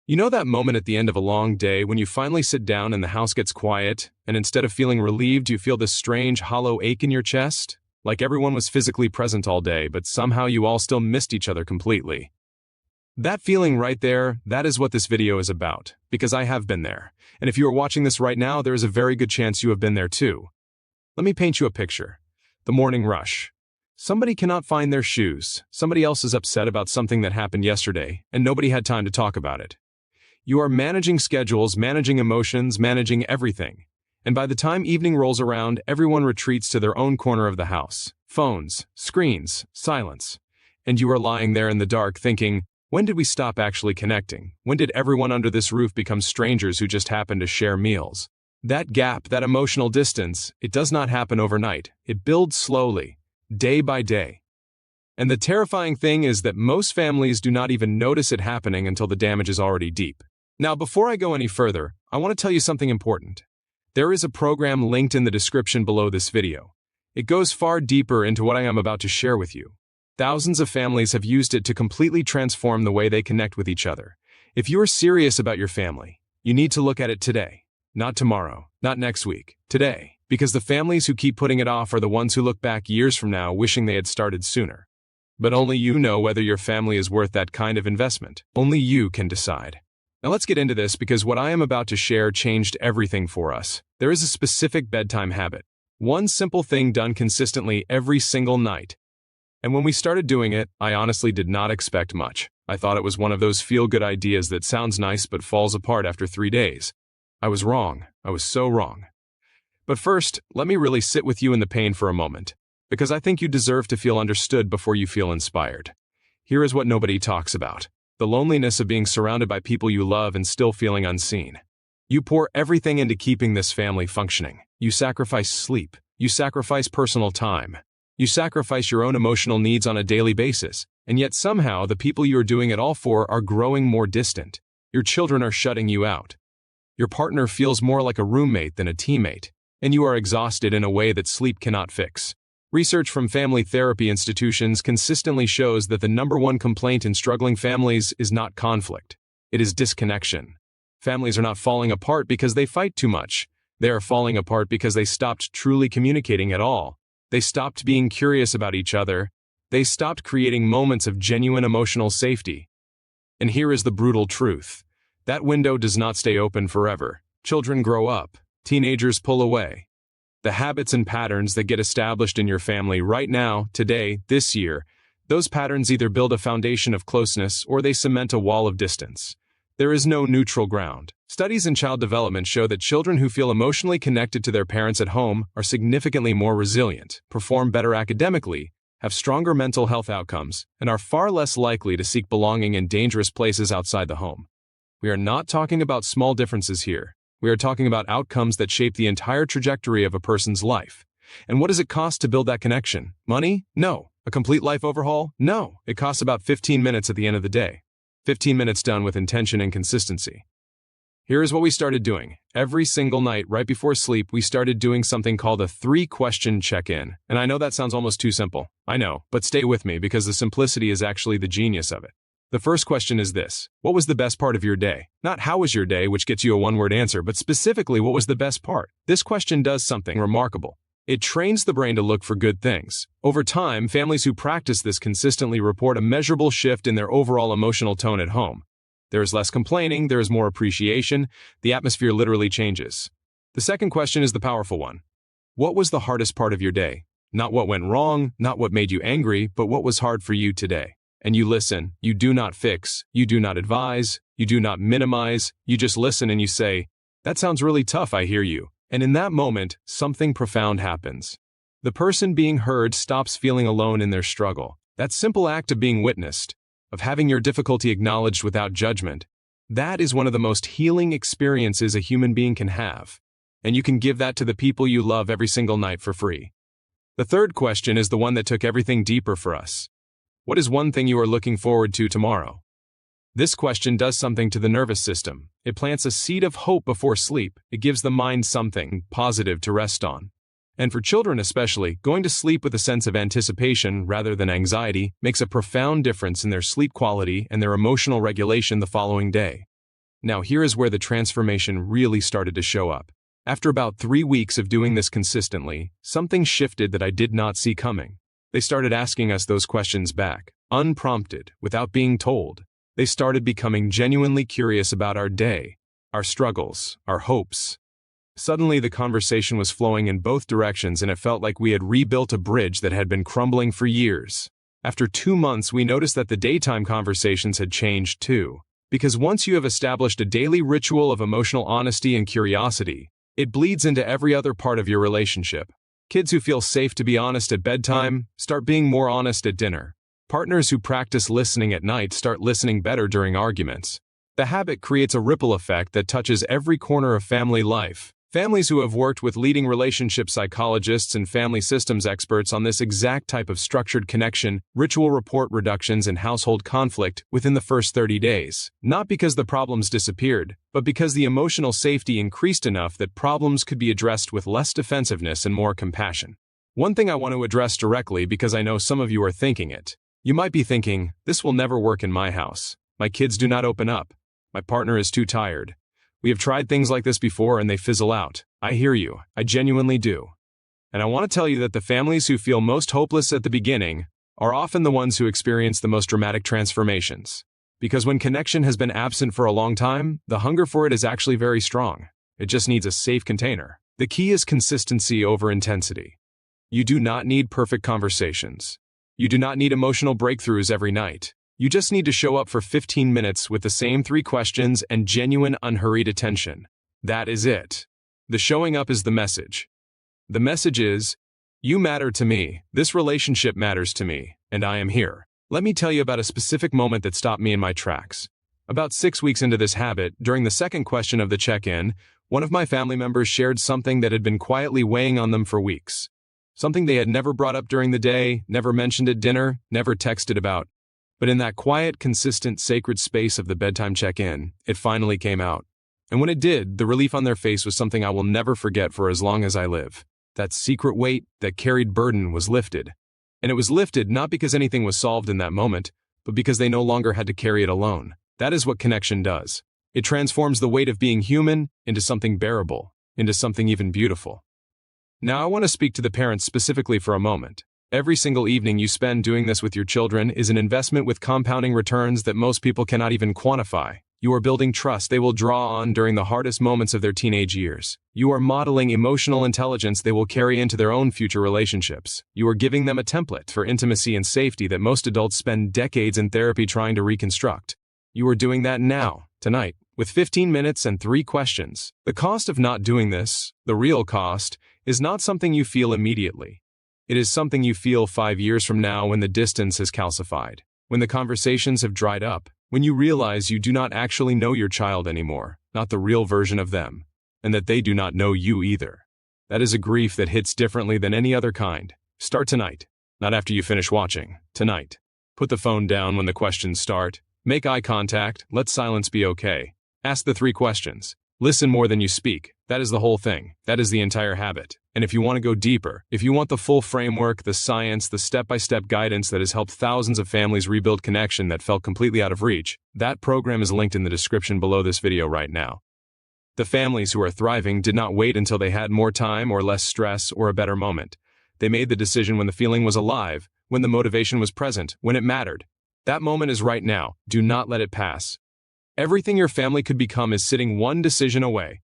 You know that moment at the end of a long day when you finally sit down and the house gets quiet, and instead of feeling relieved, you feel this strange, hollow ache in your chest? Like everyone was physically present all day, but somehow you all still missed each other completely. That feeling right there, that is what this video is about, because I have been there. And if you are watching this right now, there is a very good chance you have been there too. Let me paint you a picture. The morning rush. Somebody cannot find their shoes, somebody else is upset about something that happened yesterday, and nobody had time to talk about it. You are managing schedules, managing emotions, managing everything. And by the time evening rolls around, everyone retreats to their own corner of the house. Phones, screens, silence. And you are lying there in the dark thinking, when did we stop actually connecting? When did everyone under this roof become strangers who just happen to share meals? That gap, that emotional distance, it does not happen overnight. It builds slowly, day by day. And the terrifying thing is that most families do not even notice it happening until the damage is already deep. Now, before I go any further, I want to tell you something important. There is a program linked in the description below this video. It goes far deeper into what I am about to share with you. Thousands of families have used it to completely transform the way they connect with each other. If you are serious about your family, you need to look at it today. Not tomorrow, not next week, today. Because the families who keep putting it off are the ones who look back years from now wishing they had started sooner. But only you know whether your family is worth that kind of investment. Only you can decide. Now let's get into this because what I am about to share changed everything for us. There is a specific bedtime habit. One simple thing done consistently every single night. And when we started doing it, I honestly did not expect much. I thought it was one of those feel-good ideas that sounds nice but falls apart after 3 days. I was wrong. I was so wrong. But first, let me really sit with you in the pain for a moment, because I think you deserve to feel understood before you feel inspired. Here is what nobody talks about. The loneliness of being surrounded by people you love and still feeling unseen. You pour everything into keeping this family functioning. You sacrifice sleep. You sacrifice personal time. You sacrifice your own emotional needs on a daily basis, and yet somehow the people you are doing it all for are growing more distant. Your children are shutting you out. Your partner feels more like a roommate than a teammate, and you are exhausted in a way that sleep cannot fix. Research from family therapy institutions consistently shows that the #1 complaint in struggling families is not conflict. It is disconnection. Families are not falling apart because they fight too much. They are falling apart because they stopped truly communicating at all. They stopped being curious about each other. They stopped creating moments of genuine emotional safety. And here is the brutal truth. That window does not stay open forever. Children grow up. Teenagers pull away. The habits and patterns that get established in your family right now, today, this year, those patterns either build a foundation of closeness or they cement a wall of distance. There is no neutral ground. Studies in child development show that children who feel emotionally connected to their parents at home are significantly more resilient, perform better academically, have stronger mental health outcomes, and are far less likely to seek belonging in dangerous places outside the home. We are not talking about small differences here. We are talking about outcomes that shape the entire trajectory of a person's life. And what does it cost to build that connection? Money? No. A complete life overhaul? No. It costs about 15 minutes at the end of the day. 15 minutes done with intention and consistency. Here is what we started doing. Every single night right before sleep, we started doing something called a 3-question check-in. And I know that sounds almost too simple. I know, but stay with me because the simplicity is actually the genius of it. The first question is this: what was the best part of your day? Not how was your day, which gets you a one-word answer, but specifically what was the best part? This question does something remarkable. It trains the brain to look for good things. Over time, families who practice this consistently report a measurable shift in their overall emotional tone at home. There is less complaining, there is more appreciation, the atmosphere literally changes. The second question is the powerful one. What was the hardest part of your day? Not what went wrong, not what made you angry, but what was hard for you today? And you listen, you do not fix, you do not advise, you do not minimize, you just listen and you say, "That sounds really tough, I hear you." And in that moment, something profound happens. The person being heard stops feeling alone in their struggle. That simple act of being witnessed, of having your difficulty acknowledged without judgment, that is one of the most healing experiences a human being can have. And you can give that to the people you love every single night for free. The third question is the one that took everything deeper for us. What is one thing you are looking forward to tomorrow? This question does something to the nervous system. It plants a seed of hope before sleep. It gives the mind something positive to rest on. And for children especially, going to sleep with a sense of anticipation rather than anxiety makes a profound difference in their sleep quality and their emotional regulation the following day. Now here is where the transformation really started to show up. After about 3 weeks of doing this consistently, something shifted that I did not see coming. They started asking us those questions back, unprompted, without being told. They started becoming genuinely curious about our day, our struggles, our hopes. Suddenly the conversation was flowing in both directions and it felt like we had rebuilt a bridge that had been crumbling for years. After 2 months, we noticed that the daytime conversations had changed too. Because once you have established a daily ritual of emotional honesty and curiosity, it bleeds into every other part of your relationship. Kids who feel safe to be honest at bedtime start being more honest at dinner. Partners who practice listening at night start listening better during arguments. The habit creates a ripple effect that touches every corner of family life. Families who have worked with leading relationship psychologists and family systems experts on this exact type of structured connection, ritual report reductions in household conflict within the first 30 days. Not because the problems disappeared, but because the emotional safety increased enough that problems could be addressed with less defensiveness and more compassion. One thing I want to address directly because I know some of you are thinking it. You might be thinking, this will never work in my house. My kids do not open up. My partner is too tired. We have tried things like this before and they fizzle out. I hear you. I genuinely do. And I want to tell you that the families who feel most hopeless at the beginning are often the ones who experience the most dramatic transformations. Because when connection has been absent for a long time, the hunger for it is actually very strong. It just needs a safe container. The key is consistency over intensity. You do not need perfect conversations. You do not need emotional breakthroughs every night. You just need to show up for 15 minutes with the same 3 questions and genuine, unhurried attention. That is it. The showing up is the message. The message is, you matter to me, this relationship matters to me, and I am here. Let me tell you about a specific moment that stopped me in my tracks. About 6 weeks into this habit, during the second question of the check-in, one of my family members shared something that had been quietly weighing on them for weeks. Something they had never brought up during the day, never mentioned at dinner, never texted about. But in that quiet, consistent, sacred space of the bedtime check-in, it finally came out. And when it did, the relief on their face was something I will never forget for as long as I live. That secret weight, that carried burden was lifted. And it was lifted not because anything was solved in that moment, but because they no longer had to carry it alone. That is what connection does. It transforms the weight of being human into something bearable, into something even beautiful. Now I want to speak to the parents specifically for a moment. Every single evening you spend doing this with your children is an investment with compounding returns that most people cannot even quantify. You are building trust they will draw on during the hardest moments of their teenage years. You are modeling emotional intelligence they will carry into their own future relationships. You are giving them a template for intimacy and safety that most adults spend decades in therapy trying to reconstruct. You are doing that now, tonight, with 15 minutes and 3 questions. The cost of not doing this, the real cost, is not something you feel immediately. It is something you feel 5 years from now when the distance has calcified, when the conversations have dried up, when you realize you do not actually know your child anymore, not the real version of them, and that they do not know you either. That is a grief that hits differently than any other kind. Start tonight, not after you finish watching, tonight. Put the phone down when the questions start. Make eye contact, let silence be okay. Ask the 3 questions. Listen more than you speak. That is the whole thing. That is the entire habit. And if you want to go deeper, if you want the full framework, the science, the step-by-step guidance that has helped thousands of families rebuild connection that felt completely out of reach, that program is linked in the description below this video right now. The families who are thriving did not wait until they had more time or less stress or a better moment. They made the decision when the feeling was alive, when the motivation was present, when it mattered. That moment is right now. Do not let it pass. Everything your family could become is sitting one decision away.